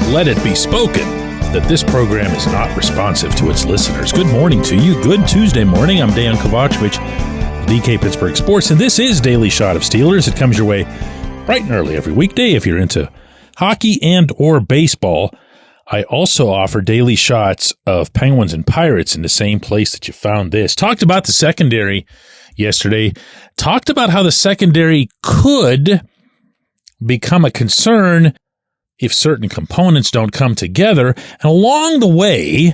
let it be spoken that this program is not responsive to its listeners. Good morning to you. Good Tuesday morning. I'm Dejan Kovacevic, DK Pittsburgh Sports, and this is Daily Shot of Steelers. It comes your way bright and early every weekday if you're into hockey and or baseball. I also offer daily shots of Penguins and Pirates in the same place that you found this. Talked about the secondary yesterday. Talked about how the secondary could become a concern if certain components don't come together. And along the way,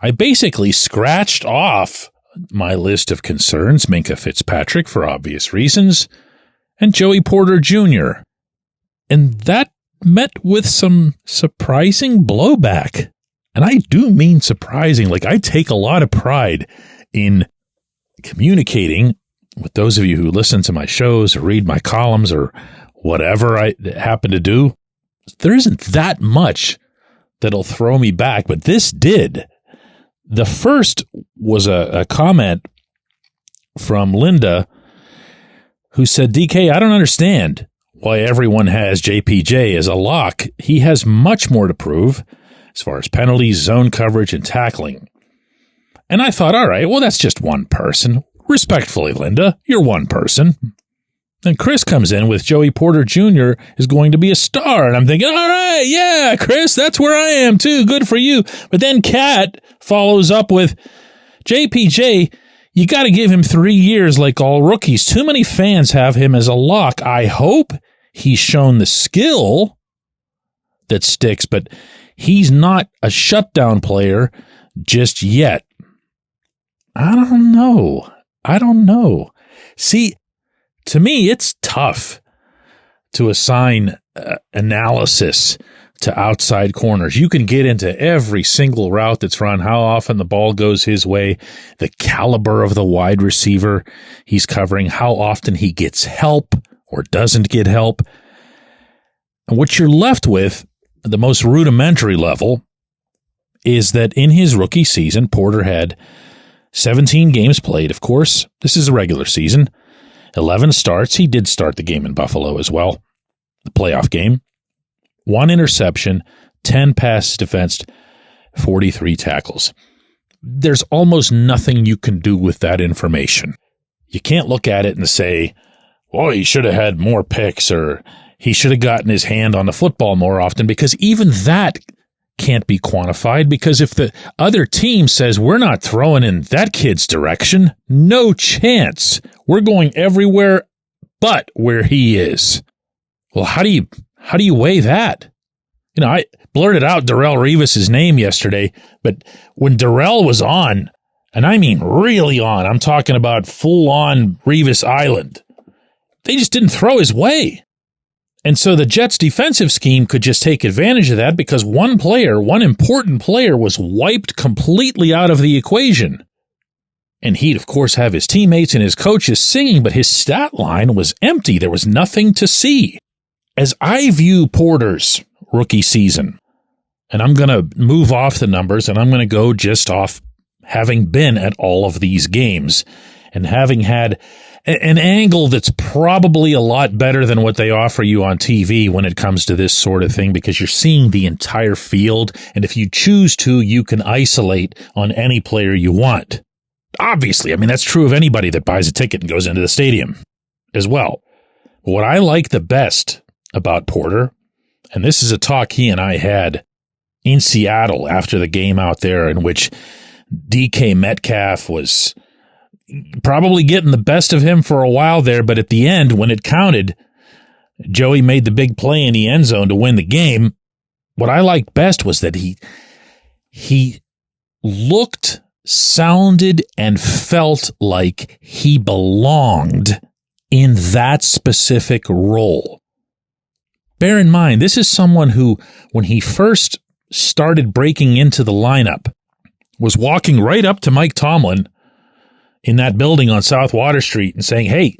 I basically scratched off my list of concerns, Minkah Fitzpatrick for obvious reasons, and Joey Porter Jr. And that met with some surprising blowback. And I do mean surprising. Like, I take a lot of pride in communicating with those of you who listen to my shows or read my columns or whatever I happen to do. There isn't that much that'll throw me back, but this did. The first was a comment from Linda who said, DK, I don't understand why everyone has JPJ as a lock. He has much more to prove as far as penalties, zone coverage, and tackling. And I thought, all right, well, that's just one person. Respectfully, Linda, you're one person. Then Chris comes in with Joey Porter Jr. is going to be a star. And I'm thinking, all right, yeah, Chris, that's where I am too. Good for you. But then Kat follows up with JPJ, you got to give him 3 years like all rookies. Too many fans have him as a lock. I hope he's shown the skill that sticks, but he's not a shutdown player just yet. I don't know. See, to me, it's tough to assign analysis to outside corners. You can get into every single route that's run, how often the ball goes his way, the caliber of the wide receiver he's covering, how often he gets help or doesn't get help. And what you're left with, at the most rudimentary level, is that in his rookie season, Porter had 17 games played, of course. This is a regular season. 11 starts. He did start the game in Buffalo as well, the playoff game. 1 interception, 10 passes defensed, 43 tackles. There's almost nothing you can do with that information. You can't look at it and say, well, he should have had more picks or he should have gotten his hand on the football more often, because even that can't be quantified, because if the other team says we're not throwing in that kid's direction, no chance. We're going everywhere but where he is. Well, how do you weigh that? You know, I blurted out Darrelle Revis' name yesterday, but when Darrelle was on, and I mean really on, I'm talking about full-on Revis Island, they just didn't throw his way. And so the Jets' defensive scheme could just take advantage of that because one important player, was wiped completely out of the equation. And he'd, of course, have his teammates and his coaches singing, but his stat line was empty. There was nothing to see. As I view Porter's rookie season, and I'm going to move off the numbers, and I'm going to go just off having been at all of these games and having had an angle that's probably a lot better than what they offer you on TV when it comes to this sort of thing, because you're seeing the entire field, and if you choose to, you can isolate on any player you want. Obviously, I mean, that's true of anybody that buys a ticket and goes into the stadium as well. What I like the best about Porter, and this is a talk he and I had in Seattle after the game out there, in which DK Metcalf was probably getting the best of him for a while there, but at the end, when it counted, Joey made the big play in the end zone to win the game. What I liked best was that he looked, sounded, and felt like he belonged in that specific role. Bear in mind, this is someone who, when he first started breaking into the lineup, was walking right up to Mike Tomlin in that building on South Water Street and saying, hey,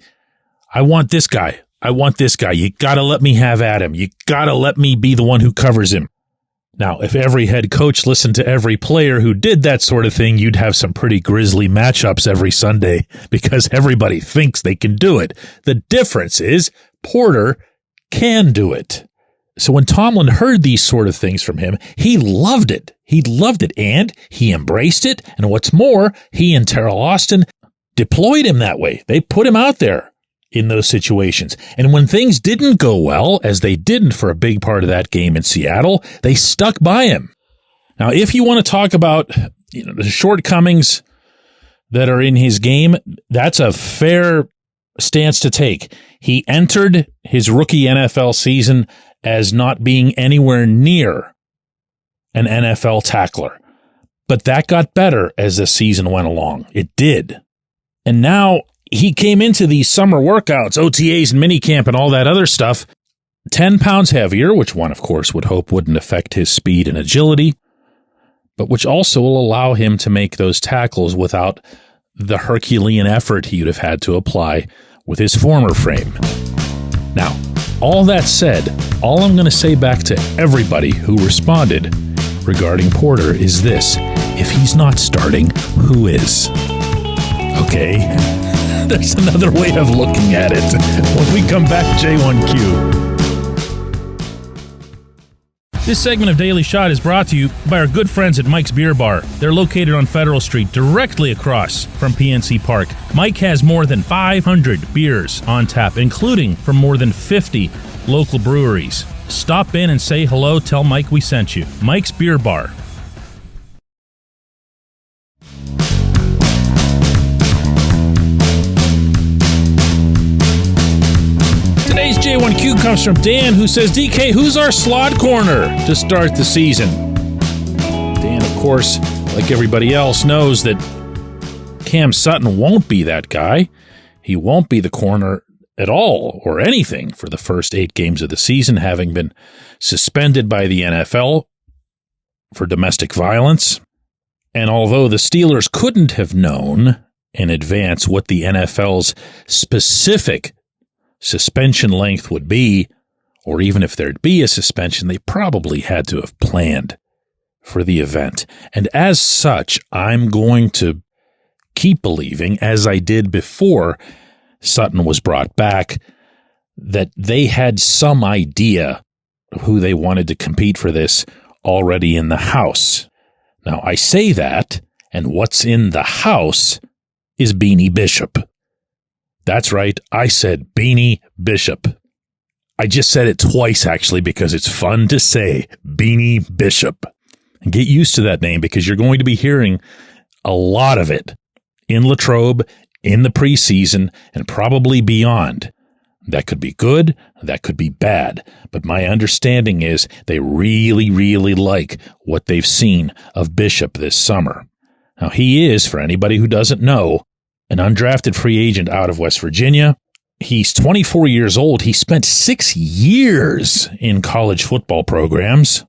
I want this guy. I want this guy. You got to let me have at him. You got to let me be the one who covers him. Now, if every head coach listened to every player who did that sort of thing, you'd have some pretty grisly matchups every Sunday because everybody thinks they can do it. The difference is Porter can do it. So when Tomlin heard these sort of things from him, he loved it. He loved it, and he embraced it. And what's more, he and Terrell Austin deployed him that way. They put him out there in those situations. And when things didn't go well, as they didn't for a big part of that game in Seattle, they stuck by him. Now, if you want to talk about the shortcomings that are in his game, that's a fair stance to take. He entered his rookie NFL season as not being anywhere near an NFL tackler. But that got better as the season went along. It did. And now he came into these summer workouts, OTAs and minicamp and all that other stuff, 10 pounds heavier, which one, of course, would hope wouldn't affect his speed and agility, but which also will allow him to make those tackles without the Herculean effort he would have had to apply with his former frame. Now, all that said, all I'm going to say back to everybody who responded regarding Porter is this: if he's not starting, who is? Okay, there's another way of looking at it. When we come back, J1Q. This segment of Daily Shot is brought to you by our good friends at Mike's Beer Bar. They're located on Federal Street, directly across from PNC Park. Mike has more than 500 beers on tap, including from more than 50 local breweries. Stop in and say hello. Tell Mike we sent you. Mike's Beer Bar. Today's J1Q comes from Dan, who says, DK, who's our slot corner to start the season? Dan, of course, like everybody else, knows that Cam Sutton won't be that guy. He won't be the corner at all or anything for the first 8 games of the season, having been suspended by the NFL for domestic violence. And although the Steelers couldn't have known in advance what the NFL's specific suspension length would be, or even if there'd be a suspension, they probably had to have planned for the event. And as such, I'm going to keep believing, as I did before Sutton was brought back, that they had some idea of who they wanted to compete for this already in the house. Now, I say that, and what's in the house is Beanie Bishop. That's right, I said Beanie Bishop. I just said it twice, actually, because it's fun to say, Beanie Bishop. And get used to that name, because you're going to be hearing a lot of it in Latrobe, in the preseason, and probably beyond. That could be good, that could be bad, but my understanding is they really, really like what they've seen of Bishop this summer. Now, he is, for anybody who doesn't know, an undrafted free agent out of West Virginia. He's 24 years old. He spent 6 years in college football programs,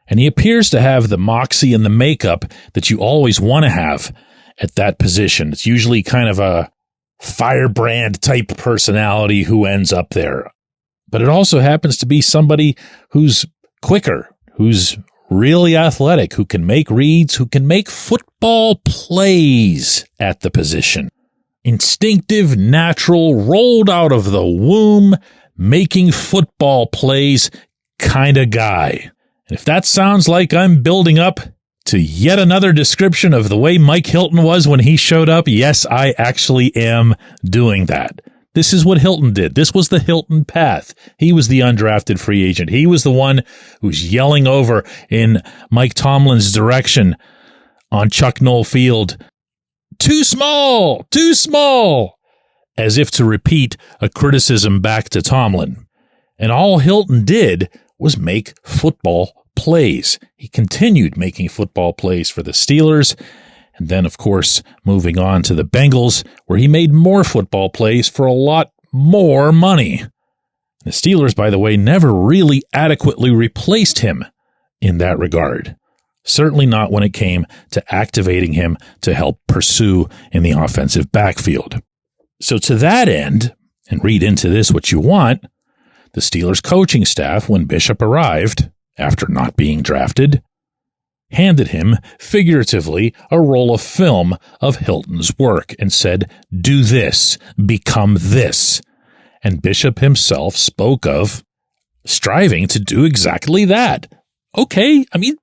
and he appears to have the moxie and the makeup that you always want to have at that position. It's usually kind of a firebrand type personality who ends up there. But it also happens to be somebody who's quicker, who's really athletic, who can make reads, who can make football plays at the position. Instinctive, natural, rolled out of the womb, making football plays kind of guy. And if that sounds like I'm building up to yet another description of the way Mike Hilton was when he showed up, yes, I actually am doing that. This is what Hilton did. This was the Hilton path. He was the undrafted free agent. He was the one who's yelling over in Mike Tomlin's direction on Chuck Noll Field, too small, as if to repeat a criticism back to Tomlin. And all Hilton did was make football plays. He continued making football plays for the Steelers, and then, of course, moving on to the Bengals, where he made more football plays for a lot more money. The Steelers, by the way, never really adequately replaced him in that regard. Certainly not when it came to activating him to help pursue in the offensive backfield. So to that end, and read into this what you want, the Steelers coaching staff, when Bishop arrived, after not being drafted, handed him, figuratively, a roll of film of Hilton's work and said, do this, become this. And Bishop himself spoke of striving to do exactly that. Okay, I mean,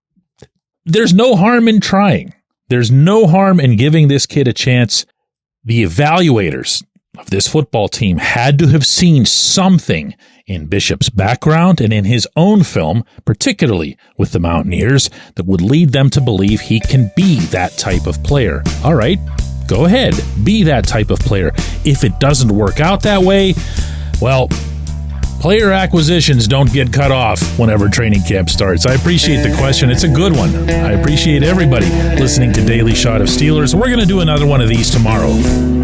there's no harm in trying. There's no harm in giving this kid a chance. The evaluators of this football team had to have seen something in Bishop's background and in his own film, particularly with the Mountaineers, that would lead them to believe he can be that type of player. All right, go ahead, be that type of player. If it doesn't work out that way, well, player acquisitions don't get cut off whenever training camp starts. I appreciate the question. It's a good one. I appreciate everybody listening to Daily Shot of Steelers. We're going to do another one of these tomorrow.